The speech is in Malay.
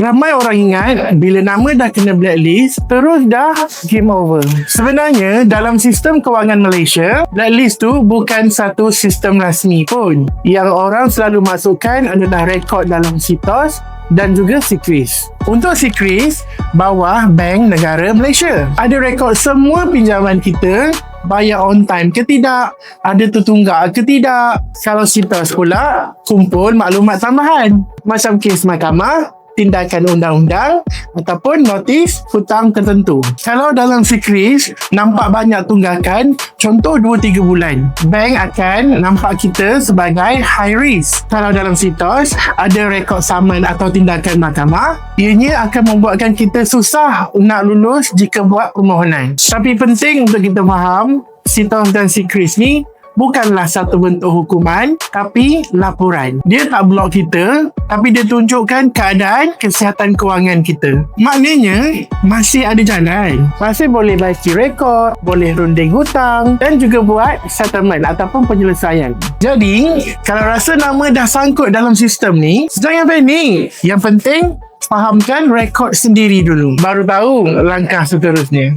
Ramai orang ingat bila nama dah kena blacklist, terus dah game over. Sebenarnya dalam sistem kewangan Malaysia, blacklist tu bukan satu sistem rasmi pun. Yang orang selalu masukkan adalah rekod dalam SITOS dan juga SIKRIS. Untuk SIKRIS, bawah Bank Negara Malaysia. Ada rekod semua pinjaman kita, bayar on time ke tidak, ada tertunggak ke tidak. Kalau SITOS pula, kumpul maklumat tambahan macam kes mahkamah, tindakan undang-undang ataupun notis hutang tertentu. Kalau dalam SIKRIS nampak banyak tunggakan, contoh 2-3 bulan, bank akan nampak kita sebagai high risk. Kalau dalam SITOS ada rekod saman atau tindakan mahkamah, ianya akan membuatkan kita susah nak lulus jika buat permohonan. Tapi penting untuk kita faham, SITOS dan SIKRIS ni bukanlah satu bentuk hukuman, tapi laporan. Dia tak blok kita, tapi dia tunjukkan keadaan kesihatan kewangan kita. Maknanya, masih ada jalan. Masih boleh baiki rekod, boleh runding hutang dan juga buat settlement ataupun penyelesaian. Jadi, kalau rasa nama dah sangkut dalam sistem ni, jangan panik. Yang penting, fahamkan rekod sendiri dulu. Baru tahu langkah seterusnya.